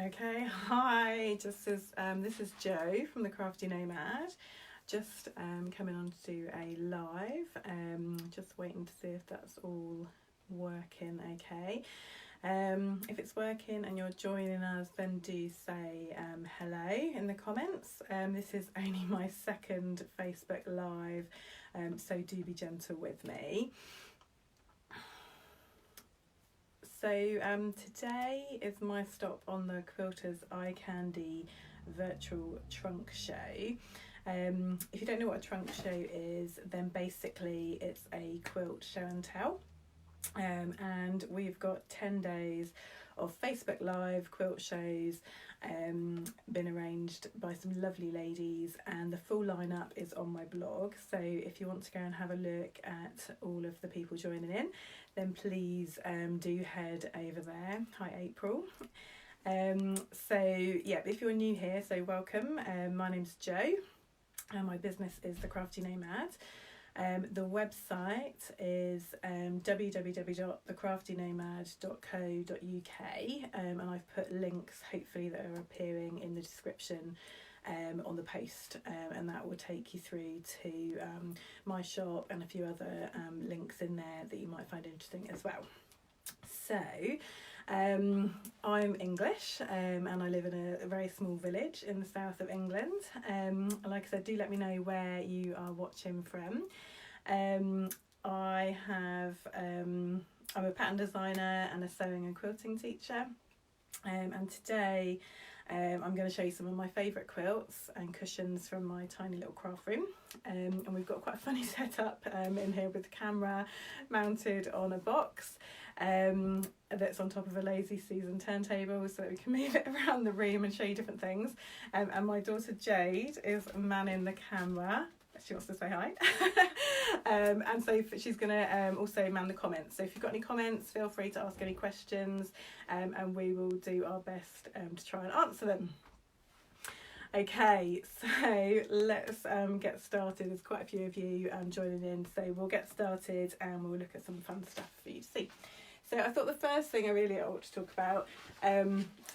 Okay, hi, this is Jo from the Crafty Nomad, just coming on to do a live, just waiting to see if that's all working okay. If it's working and you're joining us, then do say hello in the comments. This is only my second Facebook live, so do be gentle with me. So today is my stop on the Quilters Eye Candy virtual trunk show. If you don't know what a trunk show is, then basically it's a quilt show and tell. And we've got 10 days of Facebook Live quilt shows, been arranged by some lovely ladies, and the full lineup is on my blog. So if you want to go and have a look at all of the people joining in, then please do head over there. Hi April. So yeah, if you're new here, so welcome. My name's Jo and my business is the Crafty Nomad. The website is www.thecraftynomad.co.uk, and I've put links hopefully that are appearing in the description on the post, and that will take you through to my shop and a few other links in there that you might find interesting as well. So I'm English, and I live in a very small village in the south of England. Like I said, do let me know where you are watching from. I'm a pattern designer and a sewing and quilting teacher, and today I'm going to show you some of my favourite quilts and cushions from my tiny little craft room, and we've got quite a funny setup in here with the camera mounted on a box that's on top of a lazy Susan turntable, so that we can move it around the room and show you different things. And my daughter Jade is manning the camera. She wants to say hi. And so she's going to also man the comments. So if you've got any comments, feel free to ask any questions, and we will do our best to try and answer them. Okay, so let's get started. There's quite a few of you joining in, so we'll get started and we'll look at some fun stuff for you to see. So I thought the first thing I really ought to talk about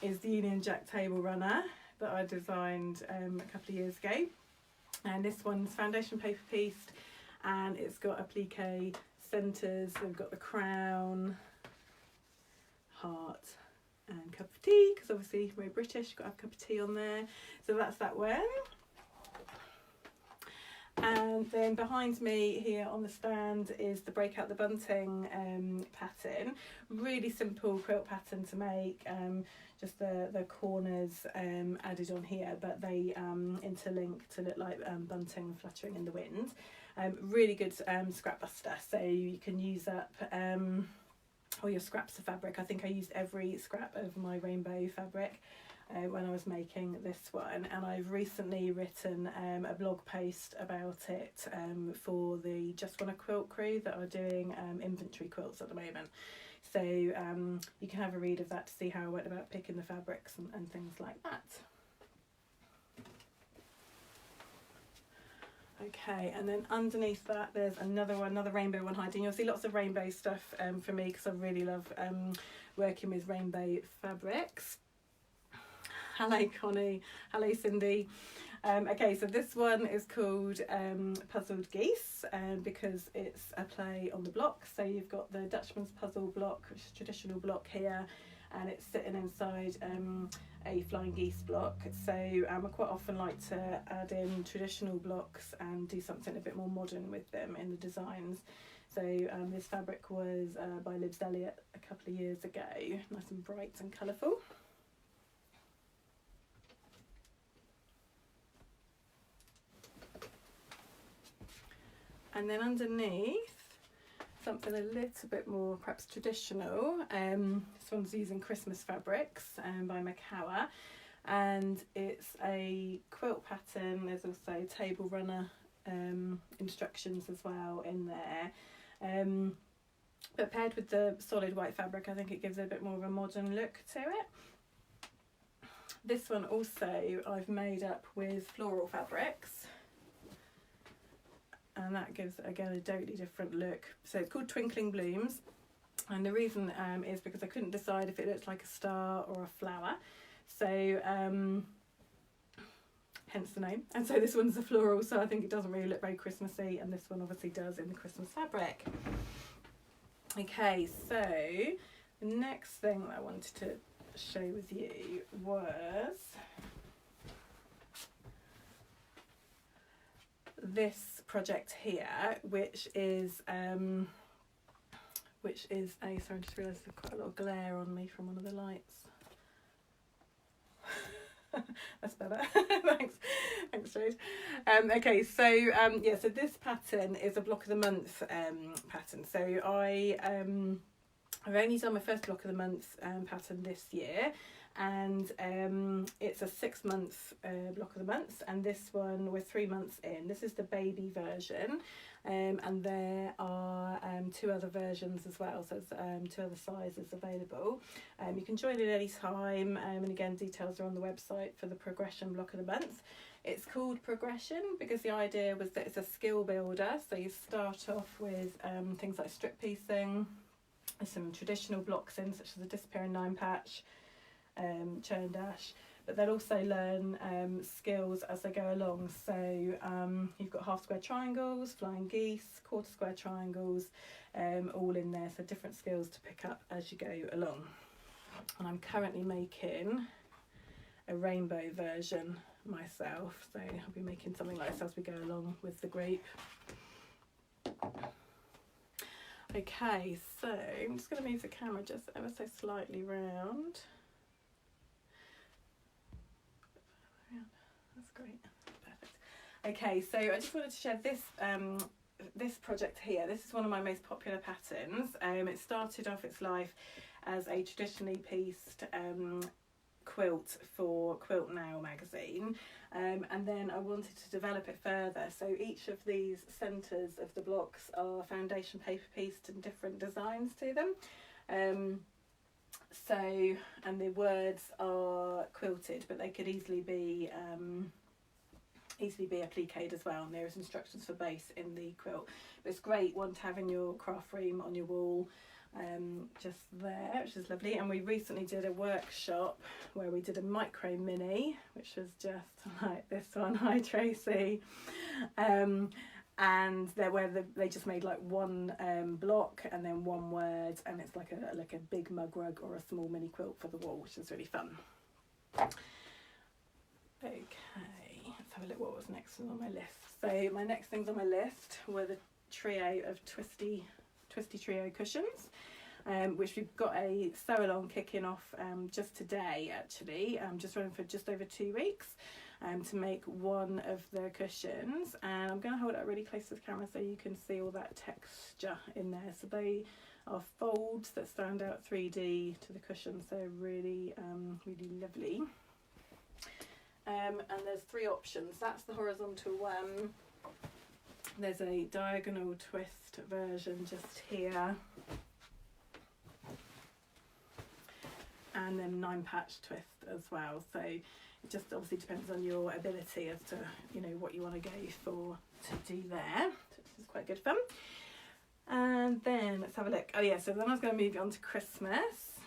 is the Union Jack table runner that I designed a couple of years ago. And this one's foundation paper pieced, and it's got applique centres. We've got the crown, heart, and cup of tea, because obviously we're British, you've got to have a cup of tea on there. So that's that one. And then behind me here on the stand is the Break Out the Bunting pattern. Really simple quilt pattern to make, just the corners added on here, but they interlink to look like bunting fluttering in the wind. Really good scrap buster, so you can use up all your scraps of fabric. I think I used every scrap of my rainbow fabric when I was making this one, and I've recently written a blog post about it for the Just Wanna Quilt crew that are doing inventory quilts at the moment. So you can have a read of that to see how I went about picking the fabrics and things like that. Okay, and then underneath that there's another rainbow one hiding. You'll see lots of rainbow stuff for me, because I really love working with rainbow fabrics. Hello Connie, hello Cindy. Okay, so this one is called Puzzled Geese, because it's a play on the block. So you've got the Dutchman's puzzle block, which is a traditional block here, and it's sitting inside a flying geese block. So I quite often like to add in traditional blocks and do something a bit more modern with them in the designs. So this fabric was by Libs Elliott a couple of years ago, nice and bright and colourful. And then underneath, something a little bit more perhaps traditional. This one's using Christmas fabrics by Macawa, and it's a quilt pattern. There's also table runner instructions as well in there. But paired with the solid white fabric, I think it gives it a bit more of a modern look to it. This one also I've made up with floral fabrics, and that gives again a totally different look. So it's called Twinkling Blooms, and the reason is because I couldn't decide if it looked like a star or a flower. So hence the name. And so this one's a floral, so I think it doesn't really look very Christmassy, and this one obviously does in the Christmas fabric. Okay, so the next thing that I wanted to show with you was this project here, which is a, sorry, I just realised there's quite a lot of glare on me from one of the lights. That's better. Thanks Jade. Okay, so yeah, so this pattern is a block of the month pattern. So I've only done my first block of the month pattern this year, and it's a 6 month block of the month, and this one we're 3 months in. This is the baby version, and there are 2 other versions as well, so there's 2 other sizes available. You can join at any time, and again details are on the website for the progression block of the month. It's called progression because the idea was that it's a skill builder, so you start off with things like strip piecing. There's some traditional blocks in, such as a disappearing 9 patch, churn dash, but they'll also learn skills as they go along. So you've got half square triangles, flying geese, quarter square triangles, all in there, so different skills to pick up as you go along. And I'm currently making a rainbow version myself, so I'll be making something like this as we go along with the group. Okay, so I'm just going to move the camera just ever so slightly round. That's great. Perfect. Okay, so I just wanted to share this this project here. This is one of my most popular patterns. It started off its life as a traditionally pieced quilt for Quilt Now magazine, and then I wanted to develop it further. So each of these centres of the blocks are foundation paper pieced and different designs to them. And the words are quilted, but they could easily be appliqued as well, and there is instructions for base in the quilt. But it's great one to have in your craft room, on your wall, just there, which is lovely. And we recently did a workshop where we did a micro mini, which was just like this one. Hi Tracy. And they just made like one block and then one word, and it's like a big mug rug or a small mini quilt for the wall, which is really fun. Okay, let's have a look what was next on my list. So my next things on my list were the trio of Twisty trio cushions, which we've got a sew along kicking off just today actually. Just running for just over 2 weeks. To make one of the cushions, and I'm going to hold it really close to the camera so you can see all that texture in there. So they are folds that stand out 3D to the cushion, so really really lovely. And there's 3 options. That's the horizontal one. There's a diagonal twist version just here, and then 9 patch twist as well. So it just obviously depends on your ability as to, you know, what you want to go for to do there. So this is quite good fun. And then let's have a look. Oh yeah, so then I was going to move on to Christmas.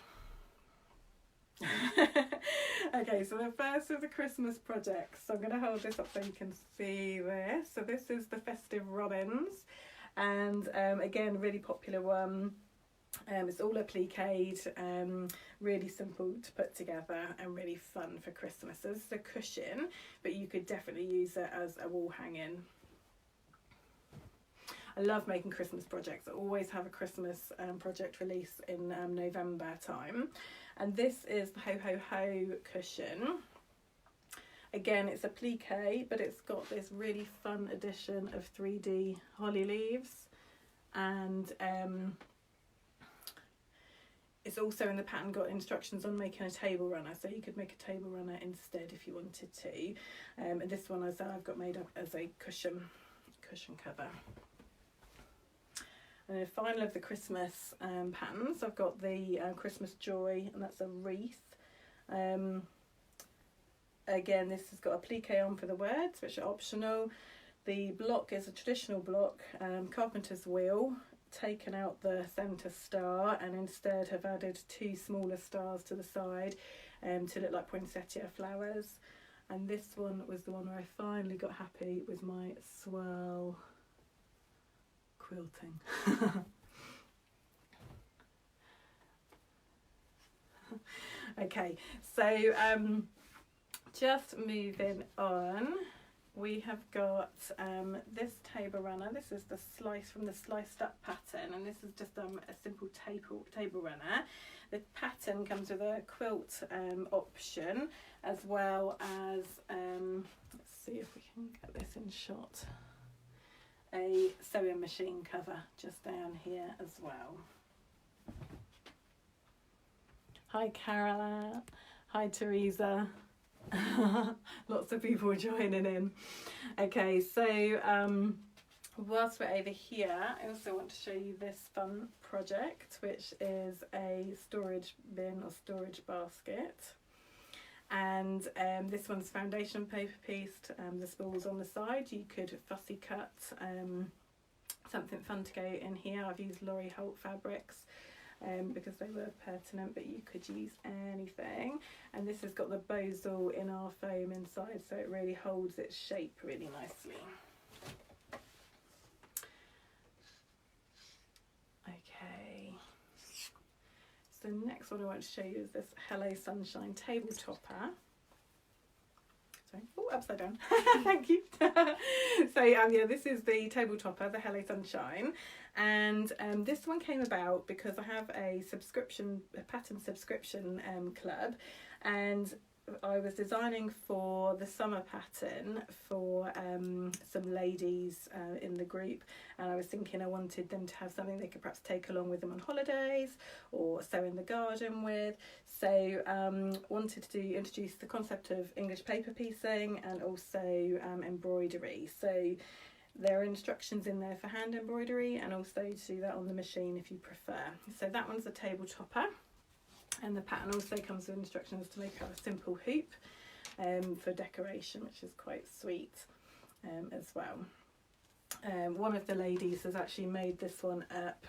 Okay, so the first of the Christmas projects. So I'm going to hold this up so you can see this. So this is the Festive Robins, and again, really popular one. It's all appliqued, really simple to put together and really fun for Christmas. So this is a cushion, but you could definitely use it as a wall hanging. I love making Christmas projects. I always have a Christmas project release in November time. And this is the Ho Ho Ho cushion. Again, it's applique, but it's got this really fun addition of 3D holly leaves, and it's also in the pattern got instructions on making a table runner, so you could make a table runner instead if you wanted to. And this one I've got made up as a cushion cover. And then final of the Christmas patterns, I've got the Christmas Joy, and that's a wreath. Again, this has got applique on for the words, which are optional. The block is a traditional block, carpenter's wheel, taken out the centre star and instead have added 2 smaller stars to the side to look like poinsettia flowers. And this one was the one where I finally got happy with my swirl quilting. Okay, so just moving on, we have got this table runner. This is the slice from the sliced up pattern, and this is just a simple table runner. The pattern comes with a quilt option, as well as let's see if we can get this in shot, a sewing machine cover just down here as well. Hi Caroline, hi Teresa. Lots of people joining in. Okay, so whilst we're over here, I also want to show you this fun project, which is a storage bin or storage basket. And this one's foundation paper pieced, the spools on the side. You could fussy cut something fun to go in here. I've used Laurie Holt fabrics because they were pertinent, but you could use anything. And this has got the bozal in our foam inside, so it really holds its shape really nicely. Okay, so the next one I want to show you is this Hello Sunshine table topper. Sorry, oh, upside down. Thank you. So yeah, this is the table topper, the Hello Sunshine, and this one came about because I have a pattern subscription club, and I was designing for the summer pattern for some ladies in the group, and I was thinking I wanted them to have something they could perhaps take along with them on holidays or sew in the garden with. So wanted to introduce the concept of English paper piecing and also embroidery. So there are instructions in there for hand embroidery and also to do that on the machine if you prefer. So that one's a table topper. And the pattern also comes with instructions to make up a simple hoop for decoration, which is quite sweet as well. One of the ladies has actually made this one up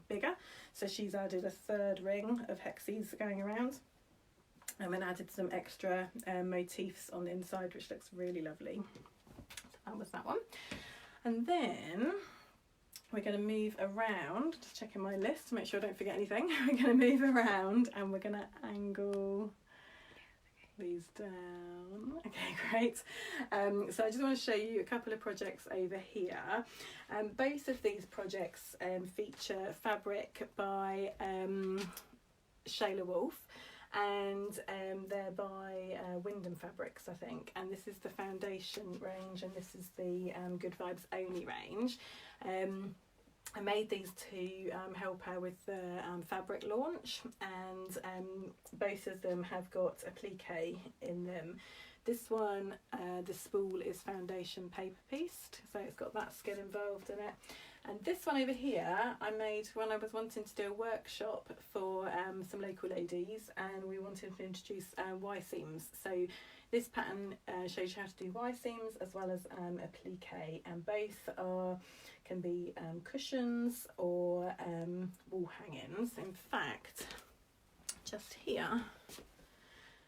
bigger, so she's added a 3rd ring of hexes going around and added some extra motifs on the inside, which looks really lovely. So that was that one. And then we're going to move around, just checking my list to make sure I don't forget anything. We're going to move around and we're going to angle these down. Okay, great. So I just want to show you a couple of projects over here. Both of these projects feature fabric by Shayla Wolf, and they're by Wyndham Fabrics, I think, and this is the foundation range and this is the Good Vibes Only range. I made these to help her with the fabric launch, and both of them have got applique in them. This one, the spool is foundation paper pieced, so it's got that skill involved in it. And this one over here I made when I was wanting to do a workshop for some local ladies, and we wanted to introduce Y seams. So this pattern shows you how to do Y seams as well as applique, and both can be cushions or wall hangings. In fact, just here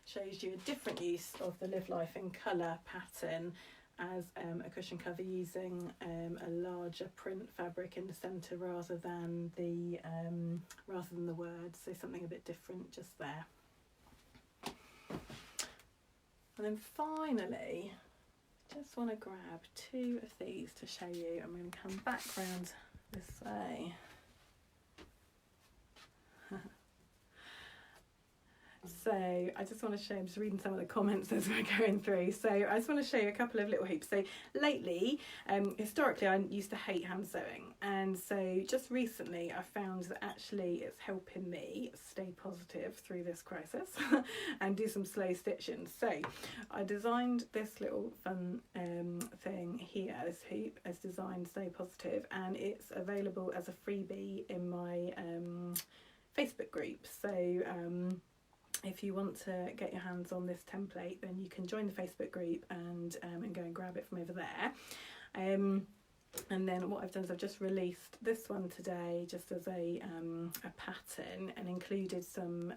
shows you a different use of the Live Life in Colour pattern as a cushion cover using a larger print fabric in the centre rather than the words, so something a bit different just there. And then finally, just want to grab 2 of these to show you. I'm going to come back round this way. So I just want to show, I'm just reading some of the comments as we're going through. So I just want to show you a couple of little hoops. So lately, historically, I used to hate hand sewing. And so just recently, I found that actually it's helping me stay positive through this crisis and do some slow stitching. So I designed this little fun thing here, this hoop, as designed Stay Positive, and it's available as a freebie in my Facebook group. So if you want to get your hands on this template, then you can join the Facebook group and go and grab it from over there. And then what I've done is I've just released this one today just as a pattern, and included some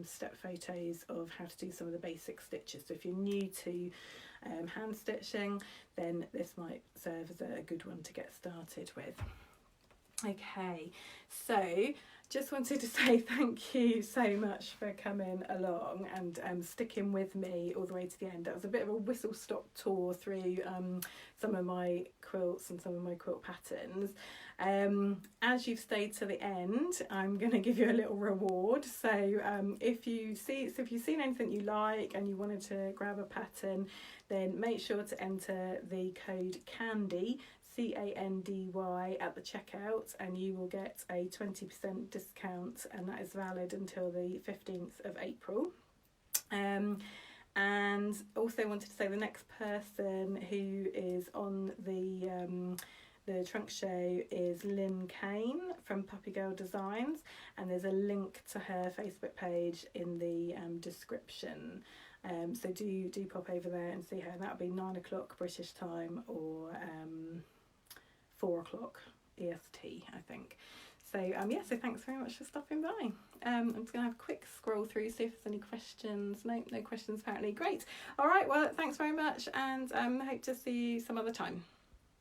step photos of how to do some of the basic stitches. So if you're new to hand stitching, then this might serve as a good one to get started with. Okay, so just wanted to say thank you so much for coming along and sticking with me all the way to the end. That was a bit of a whistle-stop tour through some of my quilts and some of my quilt patterns. As you've stayed to the end, I'm going to give you a little reward. So if you've seen anything you like and you wanted to grab a pattern, then make sure to enter the code CANDY, CANDY, at the checkout, and you will get a 20% discount, and that is valid until the 15th of April. And also wanted to say the next person who is on the trunk show is Lynn Kane from Puppy Girl Designs, and there's a link to her Facebook page in the description. So do pop over there and see her, and that'll be 9 o'clock British time, or 4 o'clock EST, I think. So yeah, so thanks very much for stopping by. I'm just going to have a quick scroll through, see if there's any questions. No questions apparently. Great. All right, well, thanks very much, and hope to see you some other time.